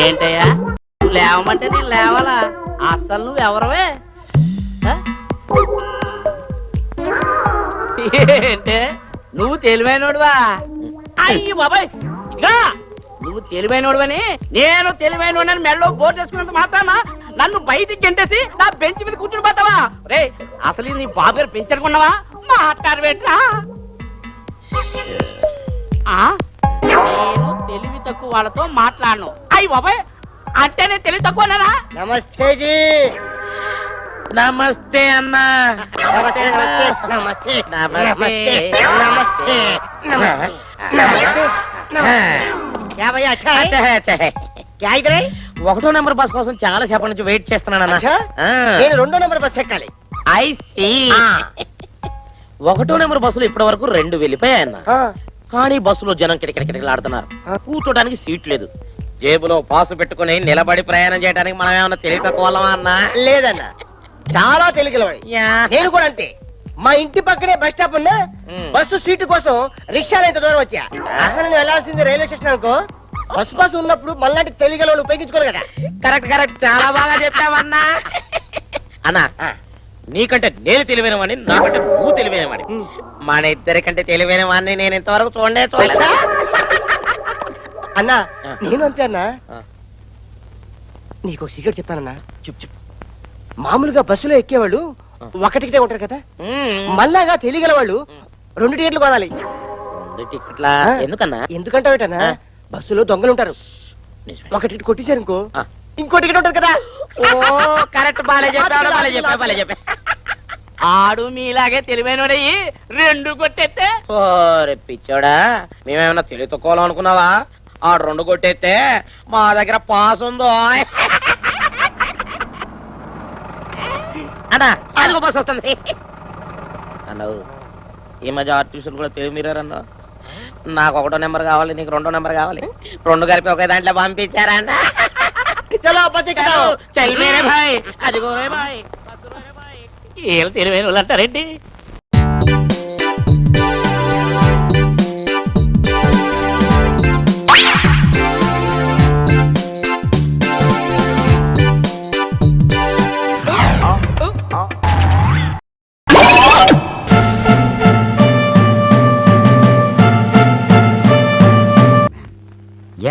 ఏంటయ్యా నువ్వు లేవమంటే నేను లేవాలా? అసలు నువ్వు ఎవరవే? ఏంటే నువ్వు తెలివైనోడువా? అయ్యి బాబాయ్, ఇదిగా నువ్వు తెలివైనోడువని నేను తెలివైనోడని మెడలో బోర్డు చేసుకున్నంత మాత్రాన నన్ను బయటికి గెంటేసి నా బెంచ్ మీద కూర్చుని పోతావా? రే అసలు నీ బాబు గారు పెంచనుకున్నావా? మాట్లాడబెట్రా. నేను తెలివి తక్కువ వాళ్ళతో మాట్లాడను. అయ్యి బాబాయ్, అంటే నేను తెలివి తక్కువనా? నమస్తే జీ. నమస్తే అన్నా. నమస్తే నమస్తే నమస్తే నమస్తే నమస్తే నమస్తే क्या भैया अच्छा है? अच्छा है. क्या इधर है? 1వ నెంబర్ బస్ కోసం చాలా సేపటి నుంచి వెయిట్ చేస్తున్నాను అన్న. నేను 2వ నెంబర్ బస్ ఎక్కాలి. I see. 1వ నెంబర్ బస్సులో ఇప్పటి వరకు 2 వెళ్ళిపోయాయన్న. కానీ బస్సులో జనం కిటకిటకిటలాడుతున్నారు. కూర్చోడానికి సీట్ లేదు. జేబులో పాసు పెట్టుకుని నిలబడి ప్రయాణం చేయడానికి మనం ఏమన్నా తెలివి తక్కువ వాళ్ళమా అన్న? లేదన్న, చాలా తెలియగలవాడి. నేను కూడా అంతే. మా ఇంటి పక్కనే బస్ స్టాప్ ఉన్నా బస్సు సీటు కోసం రిక్షాలు ఎంత దూరం వచ్చా. అసలు నేను వెళ్ళాల్సింది రైల్వే స్టేషన్ అనుకో. బస్ పాస్ ఉన్నప్పుడు మళ్ళీ తెలియగలవాళ్ళు ఉపయోగించుకోరు కదా. కరెక్ట్ కరెక్ట్, చాలా బాగా చెప్పావన్నా. అన్నా, నీకంటే నేను తెలివైన వాడిని, నాకంటే నువ్వు తెలివైన వాడి. మన ఇద్దరికంటే తెలివైన వాడిని నేను ఇంతవరకు చూడలేదు. అన్నా నేను అంతే అన్నా. నీకు సీక్రెట్ చెప్తానన్నా. చెప్పు. మామూలుగా బస్సులో ఎక్కేవాళ్ళు 1 టికెటే ఉంటారు కదా. మళ్ళాగా తెలియగల వాళ్ళు 2 టికెట్లు కొనాలి. ఎందుకన్నా? ఎందుకంటావేటన్నా, బస్సులో దొంగలు ఉంటారు. 1 టికెట్ కొట్టేశారు ఇంకో ఇంకో టికెట్ ఉంటది కదా. ఓ కరెక్ట్, బాలే చెప్పా. ఆడు మీలాగే తెలివైనడయ్యి 2 కొట్టేస్తే. ఓరే పిచ్చోడా, మేమేమన్నా తెలివి తక్కువ అనుకున్నావా? ఆడు 2 కొట్టేస్తే మా దగ్గర పాస్ ఉందో అన్నా. అదిగో బస్ వస్తుంది అన్నావు. ఈ మధ్య ఆర్టిస్టులు కూడా తెలివి మీరారన్నా. నాకు 1వ నెంబర్ కావాలి, నీకు 2వ నెంబర్ కావాలి. 2 కలిపి ఒకే దాంట్లో పంపించారా అన్న? చలో బస్ ఎక్కుదాం. చల్ మేరే భాయ్, అదిగో రే భాయ్. ఏళ్ళు తెలివైన వాళ్ళు అంటారేంటి?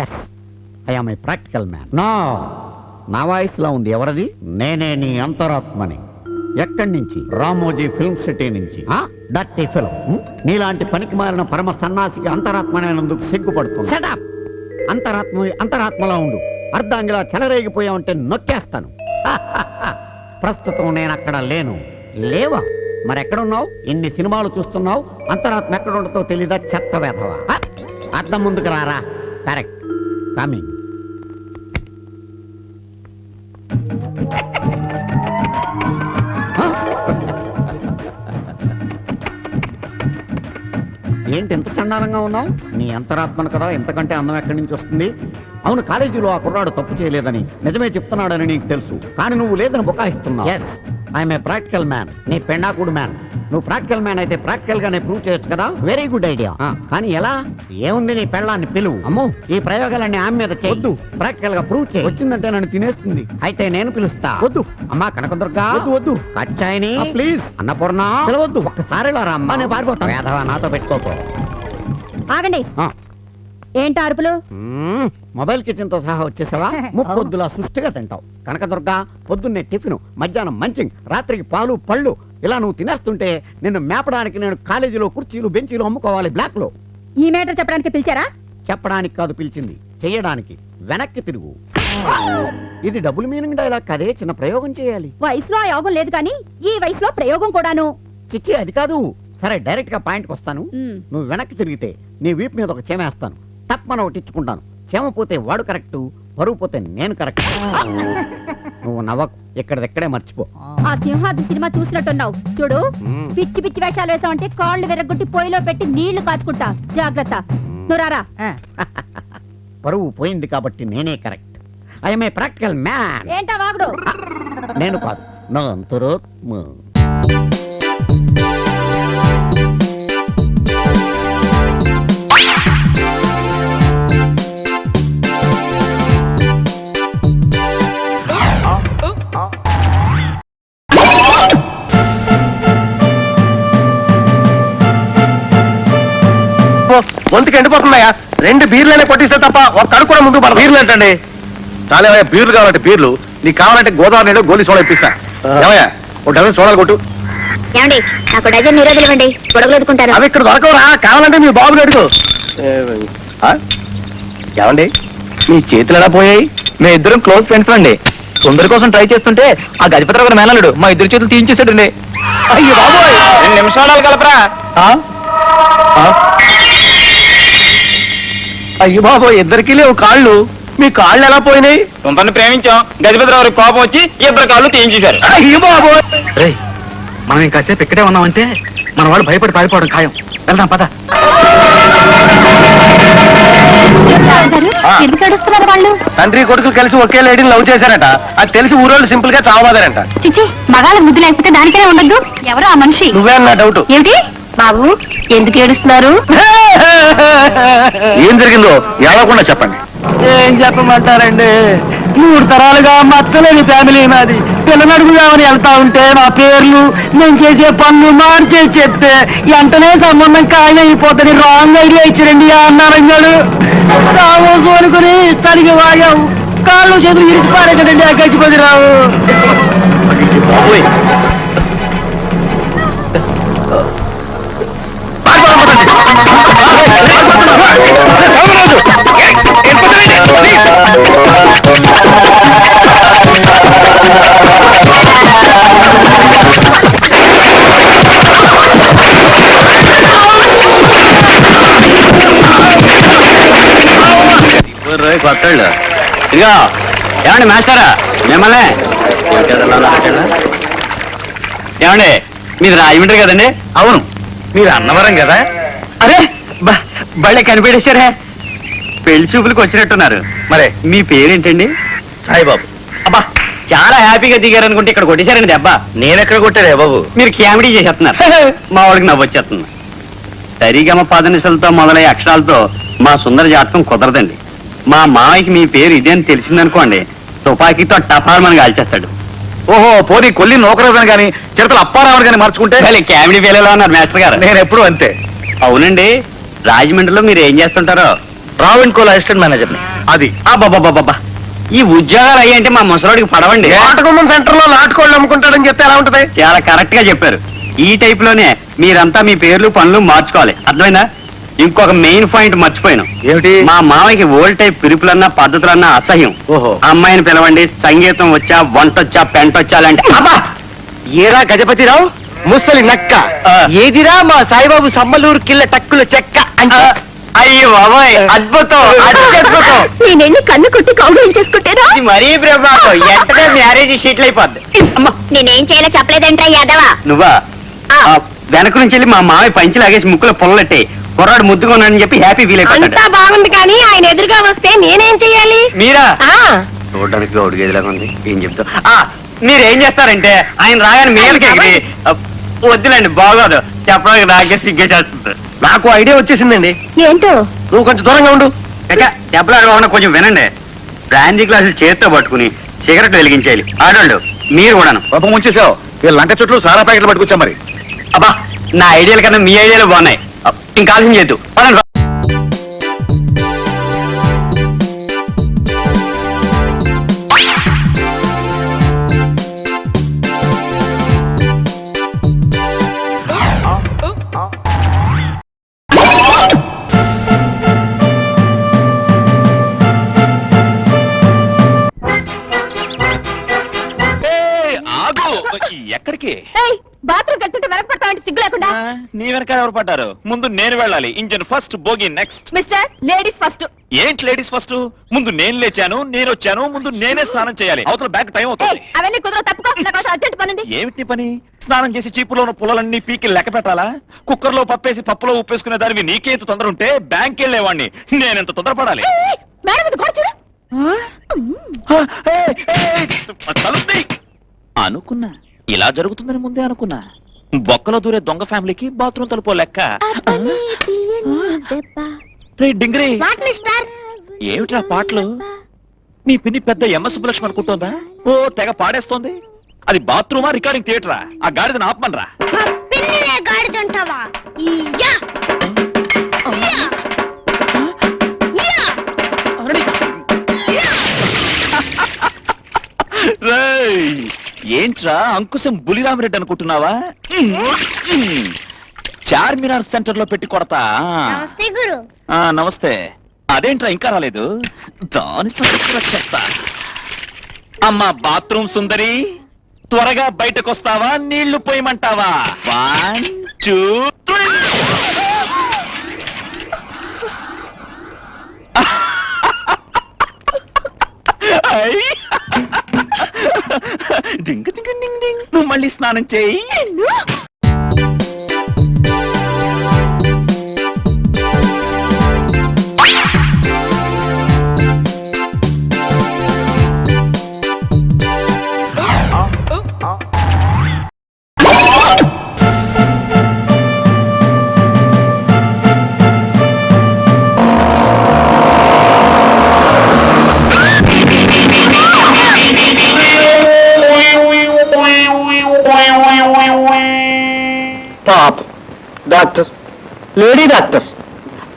Yes, I am a practical man. నా వాయిస్లో ఉంది. ఎవరది? నేనే నీ అంతరాత్మని. ఎక్కడి నుంచి? రామోజీ ఫిల్మ్ సిటీ నుంచి. Dirty film. నీలాంటి పనికి మారిన పరమ సన్నాసికి అంతరాత్మనేందుకు సిగ్గుపడుతుంది. షటప్. అంతరాత్మలా ఉండు. అర్ధాంగిలా చెలరేగిపోయావంటే నొక్కేస్తాను. ప్రస్తుతం నేను అక్కడ లేను. లేవా? మరెక్కడున్నావు? ఇన్ని సినిమాలు చూస్తున్నావు, అంతరాత్మ ఎక్కడ ఉండతో తెలీదా? చెత్త వేధవా. అర్థం ముందుకు రారా. Correct, coming. ఏంటి ఎంత చండాలంగా ఉన్నావు? నీ అంతరాత్మను కదా, ఎంతకంటే అందం ఎక్కడి నుంచి వస్తుంది? అవును, కాలేజీలో ఆ కుర్రాడు తప్పు చేయలేదని నిజమే చెప్తున్నాడని నీకు తెలుసు, కానీ నువ్వు లేదని బుకాయిస్తున్నావు. Yes, I'm a practical man. నీ పెండాకుడు మ్యాన్. నువ్వు ప్రాక్టికల్ మ్యాన్ అయితే ప్రాక్టికల్ గానే ప్రూవ్ చేయొచ్చు కదా. Very good idea. కానీ ఎలా? ఏముంది, నీ పెళ్ళాన్ని పిలువు. అమ్మో, ఈ ప్రయోగాలన్నీ ఆమె మీద చేయొద్దు. ప్రాక్టికల్ గా ప్రూవ్ చేయి. వచ్చిందంటే నన్ను తినేస్తుంది. అయితే నేను పిలుస్తా. వద్దు అమ్మా కనకదుర్గా, వద్దు. కచ్చాయిని ప్లీజ్. అన్నపూర్ణ పిలవద్దు. ఒక్కసారి రా అమ్మా, నేను పారిపోతాను. వేధవా, నాతో పెట్టుకోకు. ఆగండి. ఏంటి అరుపులు? మొబైల్ కిచెన్ తో సహా వచ్చేసావా? ముప్పొద్దులా సుష్టిగా తింటావు. కనకదుర్గా, పొద్దున్నే టిఫిన్, మధ్యాహ్నం మంచింగ్, రాత్రికి పాలు పళ్ళు. ఇలా నువ్వు తినేస్తుంటే నిన్ను మేపడానికి నేను కాలేజీలో కుర్చీలు బెంచీలు అమ్ముకోవాలి బ్లాక్ లో. ఈ మేటర్ చెప్పడానికి పిలిచారా? చెప్పడానికి కాదు పిలిచింది, చెయ్యడానికి. వెనక్కి తిరుగు. ఇది డబుల్ మీనింగ్ డైలాగ్ కదే, చిన్న ప్రయోగం చేయాలి. వయసులో ఆ యోగం లేదు కానీ ఈ వయసులో ప్రయోగం కూడాను. చిచ్చి, అది కాదు. సరే, డైరెక్ట్ గా పాయింట్కి వస్తాను. నువ్వు వెనక్కి తిరిగితే నీ వీపు మీద ఒక చేమేస్తాను. తప్పన ఒకటి ఇచ్చుకుంటాను. చేమ పోతే వాడు కరెక్ట్, పరువు పోతే నేను కరెక్ట్. నువ్వు నవ్వకు, ఇక్కడెక్కడే మర్చిపో. ఆ సింహాద్రి సినిమా చూసినట్టున్నావు. చూడు, పిచ్చి పిచ్చి వేషాలు వేసావంటే కాళ్ళు విరగొట్టి పొయ్యిలో పెట్టి నీళ్లు కాచుకుంటా. జాగ్రత్త. నువ్వు రారా. పరువు పోయింది కాబట్టి నేనే correct. I'm a practical man. ఏంటా వాగుడు? నేను కాదు, నా అంతరాత్మ. గొంతుకి ఎండిపోతున్నాయా? 2 బీర్లనే కొట్టిస్తే తప్ప ఒక కడుపు కూడా ముందుకు పడదు. బీర్లు ఏంటండి? చాలా బీర్లు కావాలంటే బీర్లు, నీకు కావాలంటే గోదావరి నీళ్ళు గోలీ సోడా ఇప్పిస్తా. ఏమయ్యా ఒక డజన్ సోడాలు కొట్టు. ఏమండి నాకు డజన్ నిరోధులు ఇవ్వండి, గొడవలు ఎదుర్కొంటారు. అవి ఇక్కడ దొరకవురా, కావాలంటే మీ బాబుని అడుగు. ఏమండి మీ చేతులు ఎలా పోయాయి? మేము ఇద్దరం క్లోజ్ ఫ్రెండ్స్ అండి. సుందరి కోసం ట్రై చేస్తుంటే ఆ గజపతిరావు గారు మేనల్లుడు మా ఇద్దరు చేతులు తీయించేసాడండి. అయ్యో బాబోయ్, 2 నిమిషాలు కలపరా. అయ్యో బాబోయ్, ఇద్దరికి లేవు కాళ్ళు. మీ కాళ్ళు ఎలా పోయినాయి? సుందరిని ప్రేమించాం, గజపతిరావు గారికి కోపం వచ్చి ఇద్దరు కాళ్ళు తీయించేశారు. అయ్యో బాబోయ్. రేయ్, మనం ఇంకాసేపు ఇక్కడే ఉన్నామంటే మన వాళ్ళు భయపడి పారిపోవడం ఖాయం. వెళ్దాం పద. ఎందుకు ఏడుస్తున్నారు వాళ్ళు? తండ్రి కొడుకులు కలిసి ఒకే లేడీని లవ్ చేశారట. అది తెలిసి ఊరోళ్ళు సింపుల్ గా చావబాదారంట. చిచి, మగాళ్ళ బుద్ధి లేకపోతే దానికనే ఉండద్దు. ఎవరు ఆ మనిషి? నువ్వే అన్న డౌట్. ఏమిటి బాబు, ఎందుకు ఏడుస్తున్నారు? ఏం జరిగిందో ఎలాగకుండా చెప్పండి. ఏం చెప్పమంటారండి, 3 తరాలుగా మచ్చలేని ఫ్యామిలీ నాది. పిల్లనడుగుదామని వెళ్తా ఉంటే మా పేర్లు, నేను చేసే పనులు మార్చేసి చెప్తే వెంటనే సంబంధం ఖాయమైపోతుంది. రాంగ్ ఐడియా ఇచ్చారండి ఆ అన్నారంగాడు. రావు అనుకుని ఇష్టానికి వాగావు, కాళ్ళు చేతులు ఇరిసి పారేసాడండి ఆ గచ్చిపతి రావు. కొత్తళ్ళు ఇదిగా ఏమండి మాస్టారా మిమ్మల్ని ఏమండి మీది రాజమండ్రి కదండి? అవును. మీరు అన్నవరం కదా? అరే బళ్ళే కనిపెట్టేశారే, పెళ్లి చూపులకు వచ్చినట్టున్నారు. మరే మీ పేరేంటండి? సాయిబాబు. అబ్బా చాలా హ్యాపీగా దిగారనుకుంటే ఇక్కడ కొట్టేశారండి దెబ్బ. నేనెక్కడ కొట్టారే బాబు? మీరు కామెడీ చేసేస్తున్నారు. మా వాడికి నవ్వు వచ్చేస్తుంది. సరిగమ పదనిసలతో మొదలయ్యే అక్షరాలతో మా సుందర జాతకం కుదరదండి. మా మామయ్యకి మీ పేరు ఇదే అని తెలిసిందనుకోండి, తుపాకీతో టపాల్మని కాల్చేస్తాడు. ఓహో, పోనీ కొల్లి నోకరాజని కానీ చిరతలు అప్పారావని కానీ మార్చుకుంటే కామెడీ పేలేలా ఉన్నారు మాస్టర్ గారు. నేను ఎప్పుడు అంతే. అవునండి, రాజమండ్రిలో మీరు ఏం చేస్తుంటారో? రావెండ్కోల అసిస్టెంట్ మేనేజర్. అది బాబా, ఈ ఉద్యోగాలు అయ్యంటే మా ముసలోడికి పడవండి. నాటకుమ్మం సెంటర్ లో నాటుకోళ్ళు అమ్ముకుంటాడని చెప్తే ఎలా ఉంటది? చాలా కరెక్ట్ గా చెప్పారు. ఈ టైప్ లోనే మీరంతా మీ పేర్లు పనులు మార్చుకోవాలి, అర్థమైందా? ఇంకొక మెయిన్ పాయింట్ మర్చిపోయాను. ఏమిటి? మా మామయ్యకి ఓల్డ్ టైప్ పిలుపులన్నా పద్ధతులన్నా అసహ్యం. ఓహో. అమ్మాయిని పిలవండి, సంగీతం వచ్చా, వంటొచ్చా, పెంటొచ్చా లాంటి. అబ్బా, ఏరా గజపతిరావు ముసలి నక్క, ఏదిరా మా సాయిబాబు సమ్మలూరు కిల్ల టక్కుల చెక్క అంటే? అయ్యో బాబాయ్, అద్భుతం, అత్యద్భుతం. నేనెళ్ళి కన్ను కొట్టి కౌగులు చేసుకుంటేనా? ఇది మరీ బ్రహ్మాండం. ఎంతగా మ్యారేజ్ షీట్లు అయిపోద్ది. నేనేం చేయాలో చెప్పలేదంటే యాదవా. నువ్వా? వెనక నుంచి వెళ్ళి మా మామయ్య పంచి లాగేసి ముక్కులో పొల్లెట్టే కుర్రాడు ముద్దుగా ఉన్నాడని చెప్పి హ్యాపీ ఫీల్ అయిపోతాడు. అంతా బాగుంది కానీ ఆయన ఎదురుగా వస్తే నేనేం చెయ్యాలి? మీరా? చూడడానికి గౌడు గేదిలాగా ఉంది. ఏం చెప్తా, మీరేం చేస్తారంటే ఆయన రాగానే మేలకి ఎగిరి, వద్దులేండి బాగోదు చెప్పడానికి, నాకే సిగ్గే చేస్తుంది. నాకు ఐడియా వచ్చేసిందండి. ఏంటో? నువ్వు కొంచెం దూరంగా ఉండు. దెబ్బలు అడగకుండా కొంచెం వినండి. బ్రాందీ గ్లాసులు చేతితో పట్టుకుని సిగరెట్ వెలిగించేయాలి. ఆడోళ్ళు మీరు కూడాను. పాపం ఉంచేసావు, వీళ్ళ లంక చుట్టూ సారా ప్యాకెట్లు పట్టుకొచ్చా. మరి అబ్బా, నా ఐడియాల కన్నా మీ ఐడియాలు బాగున్నాయి. ఇంకా ఆలస్యం చేద్దు. ఎక్కడికి? బాత్రూమ్ వెళ్తుంటే వెనకపడతామంటే సిగ్గు లేకుండా. నీ వెనక ఎవరు పడ్డారు? ముందు నేను వెళ్ళాలి. ఇంజన్ ఫస్ట్, బోగి నెక్స్ట్. Mister, ladies first. ఏంటి లేడీస్ ఫస్ట్? ముందు నేను లేచాను, నేను వచ్చాను, ముందు నేనే స్నానం చేయాలి. అవతల బ్యాక్ టైం అవుతుంది. అవన్నీ కుదరవు, తప్పుకో. నాకు అర్జెంట్ పని ఉంది. ఏమిటి పని? స్నానం చేసి చీపులో ఉన్న పుల్లలన్నీ పీకి లెక్క పెట్టాలా? కుక్కర్ లో పప్పేసి పప్పులో ఉప్పేసుకునే దానివి నీకే ఇంత తొందర ఉంటే బ్యాంక్ వెళ్ళేవాడిని నేనెంత తొందరపడాలి? మేడం ఇది కూడా చూడు. అనుకున్నా ఇలా జరుగుతుందని ముందే అనుకున్నా. బొక్కలో దూరే దొంగ ఫ్యామిలీకి బాత్రూమ్ తలుపో లెక్క. రే డింగ్రీ, ఏమిట్రా పాటలు? మీ పిన్ని పెద్ద ఎంఎస్ సుబ్బలక్ష్మి అనుకుంటోందా? ఓ తెగ పాడేస్తోంది. అది బాత్రూమా రికార్డింగ్ థియేటరా? ఆ గాడిదని ఆపమనరా. ఏంట్రా అంకుశం బులిరామిరెడ్డి అనుకుంటున్నావా? చార్మినార్ సెంటర్ లో పెట్టి కొడతా. నమస్తే. అదేంట్రా ఇంకా రాలేదు? దాని చెప్తా. అమ్మా బాత్రూమ్ సుందరి, త్వరగా బయటకొస్తావా? నీళ్లు పోయమంటావా? 1 2 3. డింగ్ డింగ్ డింగ్ డింగ్. నువ్వు మళ్ళీ స్నానం చేయి. డాక్టర్, లేడీ డాక్టర్,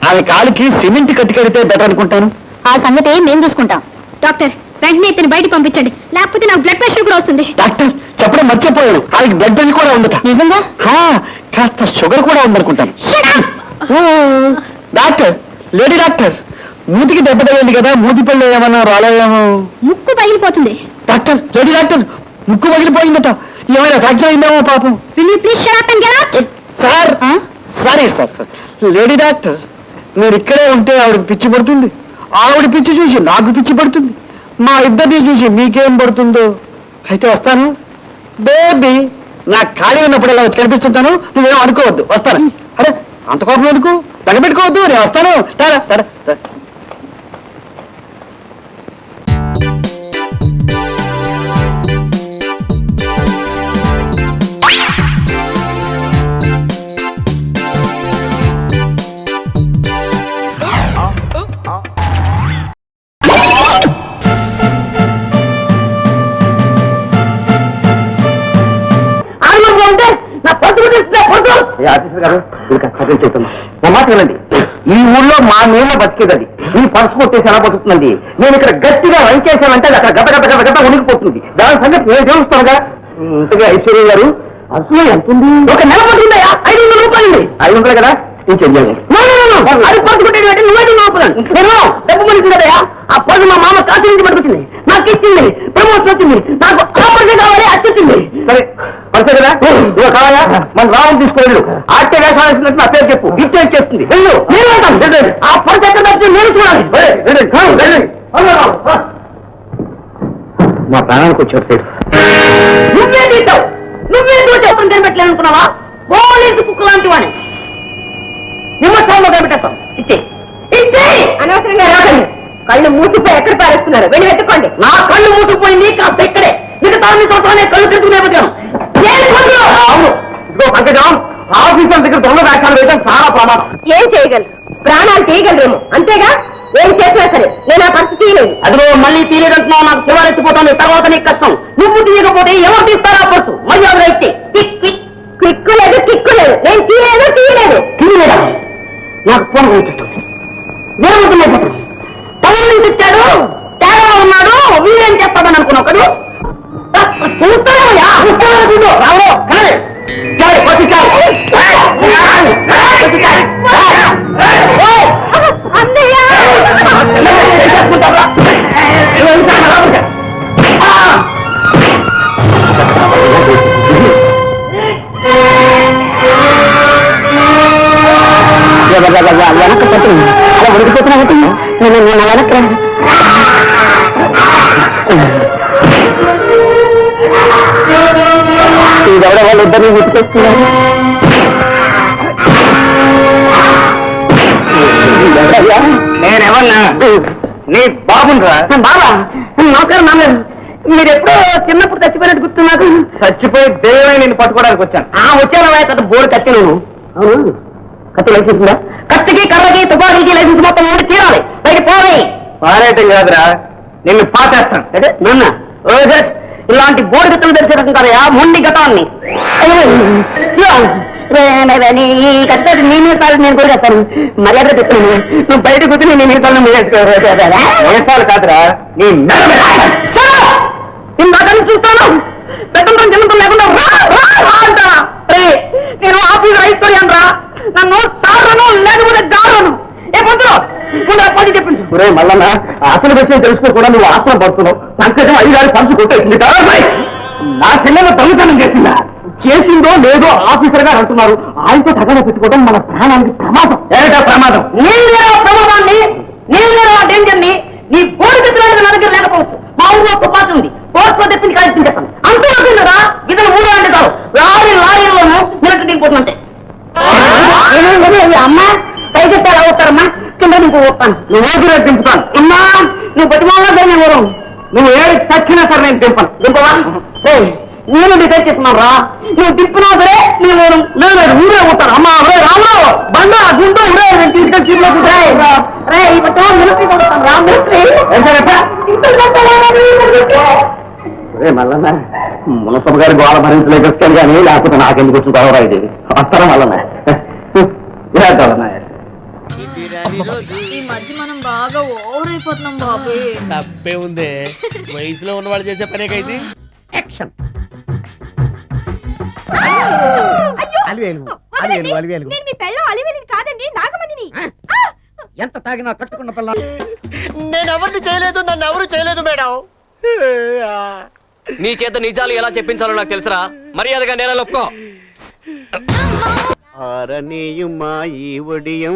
ఆమె కాలికి సిమెంట్ కట్టి కడితే బెటర్ అనుకుంటాను. ఆ సంగతి మేము చూసుకుంటాం. డాక్టర్ వెంటనే ఇతను బయట పంపించండి, లేకపోతే నాకు బ్లడ్ ప్రెషర్ కూడా వస్తుంది. డాక్టర్ చెప్పడం మర్చిపోయాను, ఆమెకి బ్లడ్ ప్రెషర్ కూడా ఉందట. నిజంగా? కాస్త షుగర్ కూడా ఉందనుకుంటాను. డాక్టర్, లేడీ డాక్టర్, మూతికి దెబ్బ తగిలింది కదా, మూతి పళ్ళు ఏమన్నా రాలేమో. ముక్కు పగిలిపోతుంది. డాక్టర్, లేడీ డాక్టర్, ముక్కు పగిలిపోయిందట. ఏమైనా ఫ్రాక్చర్ అయిందేమో పాపం. Sir, sorry sir, lady doctor, మీరు ఇక్కడే ఉంటే ఆవిడ పిచ్చి పడుతుంది, ఆవిడ పిచ్చి చూసి నాకు పిచ్చి పడుతుంది, మా ఇద్దరిని చూసి మీకేం పడుతుందో. అయితే వస్తాను బేబీ. నాకు ఖాళీ ఉన్నప్పుడు ఇలా వచ్చి కనిపిస్తుంటాను, నువ్వేం అనుకోవద్దు, వస్తాను. అరే అంత కోపం ఎందుకు, పెట్టుకోవద్దు, నేను వస్తాను. టారా టారా. ఈ ఊళ్ళో మా నీళ్ళ బతికేది, ఈ పర్సు కొట్టేసి ఎలా బతుకుతుందండి. నేను ఇక్కడ గట్టిగా వంచేసానంటే అది అక్కడ గత గత గత గత ఉనికిపోతుంది. దాని సంగతి నేను తెలుస్తానుగా. ఇంతగా ఐశ్వర్య గారు, అసలు ఎంత ఉంది? ఒక నెల పడుతుందయా, 500 రూపాయలు. 500 కదా, నేను చెయ్యాలి. అది పర్సు కొట్టేది అంటే నువ్వైతే నోపుతాను. నేను డబ్బు మనిషి కదయా. ఆ పర్సు మా మామ కాశీ నుంచి పట్టుకొచ్చింది, నాకు ఇచ్చింది, ప్రమోషన్ వచ్చింది, నాకు ఆ పర్సు కావాలి, అచ్చింది. సరే పర్సే కదా, ఇవ్వ కావాలా? మన రావం తీసుకోలేదు, ఆర్టే వేసాల్సినట్టు నా పేరు చెప్పు, ఇచ్చేది చేస్తుంది. వెళ్ళు, నేను వెళ్తాను. ఆ పర్సు ఎక్కడ వచ్చి నేను చూడాలి. మా ప్రాణానికి వచ్చాడు పేరు. నువ్వే తీస్తావు, నువ్వే చూసావు కనిపెట్టలేదు అనుకున్నావా? పోలీసు కుక్క లాంటి వాడిని నిమ్మస్థానంలో కనిపెట్టేస్తాం. ఇచ్చే ఇచ్చే అనవసరంగా రాకండి. కళ్ళు మూసిపోయి ఎక్కడ పారేస్తున్నారు, వెళ్ళి వెతుక్కోండి. నా కళ్ళు మూసిపోయింది కాస్త ఇక్కడే, మిగతా చూడటానే కళ్ళు తెచ్చుకునే బతికాం. అవును, ఇదిగో పంకజం, ఆఫీసర్ దగ్గర దొంగ వ్యాఖ్యలు వేయడం చాలా ప్రమాదం. ఏం చేయగలరు? ప్రాణాలు తీయగలరేమో, అంతేగా. ఏం చేసినా సరే నేను ఆ పరిస్థితి తీయలేదు. అదిగో మళ్ళీ తీయలేదంటున్నావు, నాకు శివారెత్తిపోతాను, తర్వాత నీకు కష్టం. నువ్వు తీయకపోతే ఎవరు తీస్తారా పర్సు? మర్యాద అయితే కిక్కు లేదు, కిక్కు లేదు. నేను తీయలేదు. నాకు ఫోన్ వచ్చేస్తుంది, నిరవద్దు. పవన్ నుంచి ఇచ్చాడు, తేడా ఉన్నాడు, వీరేం చెప్పాదని అనుకున్నావు కదా. వెనక పట్టు అలా ఉడికిపోతున్నా నేను వెనక ఎవరో వాళ్ళు ఇద్దరిని గుర్తుకొస్తున్నారు. నేనెవన్నా? నీ బాబురా? బాబా నౌకరు నాన్నగారు, మీరు ఎప్పుడో చిన్నప్పుడు చచ్చిపోయినట్టు గుర్తు. నాకు చచ్చిపోయి దేవుని నేను పట్టుకోవడానికి వచ్చాను. వచ్చాను కదా, బోర్డు కత్తి. నువ్వు అవును, కత్తి లైసెన్స్, కత్తికి కర్రకి తుపాకీకి లైసెన్స్ మొత్తం ఊడి తీరాలి. పైకి పోయి పారేయటం కాదురా, నిన్ను పాటేస్తాను. అంటే నాన్న ఇలాంటి బోర్డు గట్టలు తెరిచేటం కదయా, మొండి గతాన్ని. ఈ కత్తి నీ మీసాలు నేను కూడా చేస్తాను. మర్యాద చెప్తున్నాను, నువ్వు బయట కూర్చొని నీ మీసాలను మీసాలు కాదురా, నీ ఇందాక చూస్తాను. పెట్టడం చిన్నతం లేకుండా రా రా రా అంటారా? నేను ఆఫీస్ రైతు రా, నన్ను తారను లేకపోతే గారను. ఏ పొద్దులు పోటీ చెప్పింది. ఒరే మల్లన్న, అసలు విషయం తెలుసుకోకుండా నువ్వు ఆశ్రమం పడుతున్నావు. సంకేతం అయ్యగారి పంచు కొట్టేసింది కదా. నా చెల్లెలు దొంగతనం చేసిందా? చేసిందో లేదో ఆఫీసర్ గారు అంటున్నారు. ఆయనతో తగన పెట్టుకోవడం మన ప్రాణానికి ప్రమాదం. ఏటా ప్రమాదం? నేను ప్రమాదాన్ని, నేను డేంజర్ ని నీ పోటీ తెచ్చినట్టు నా దగ్గర లేకపోవచ్చు. మా ఊళ్ళో తుపాకి ఉంది, పోస్టులో తెచ్చింది కాల్చి చెప్పాను. అంతే కదా ఇతను 3 గంటలు కాదు, లారీల్లోనూ నిలట్టు దిగిపోతుందంటే. అమ్మా పైకెత్తే ఎలా వస్తారమ్మా? కింద నీకు వస్తాను. నువ్వు ఊపిరే దింపుతాను. అమ్మా నువ్వు బతిమాలో నేను ఊరు, నువ్వు ఏడు చచ్చినా సరే నేను దింపను. దింపవా? నేను డిసైడ్ చేస్తున్నాను రా, నువ్వు దింపినా సరే నేను ఊరు. లేదు ఊరే ఉంటాను. అమ్మా రే రామారావు బండ గుంటూ ఊరే తీసుకొని చీపులోకి రే ఈ బట్టా మిలిటరీ కొడుతాను రా. ఒరే మల్లన్న, మునసబ్ గారి గోళ భరించలేక వచ్చాను కానీ లేకపోతే నాకెందుకు వచ్చిన గొడవ ఇది. వస్తారా మల్లన్న? ఈ మధ్య మనం బాగా ఓవర్ అయిపోతున్నాం బాబు. తప్పే ఉందే, వయసులో ఉన్న వాళ్ళు చేసే పనేకైతే. యాక్షన్. నేను మీ పెళ్ళం అలివేలిని కాదండి, నాగమణిని. ఎంత తాగినా కట్టుకున్న పిల్ల. నేను ఎవరిని చేయలేదు, నన్ను ఎవరు చేయలేదు మేడం. నీ చేత నిజాలు ఎలా చెప్పించాలో నాకు తెలుసురా. మర్యాదగా నేల ఒప్పుకో. ఆరనీయుమా ఈ ఒడియం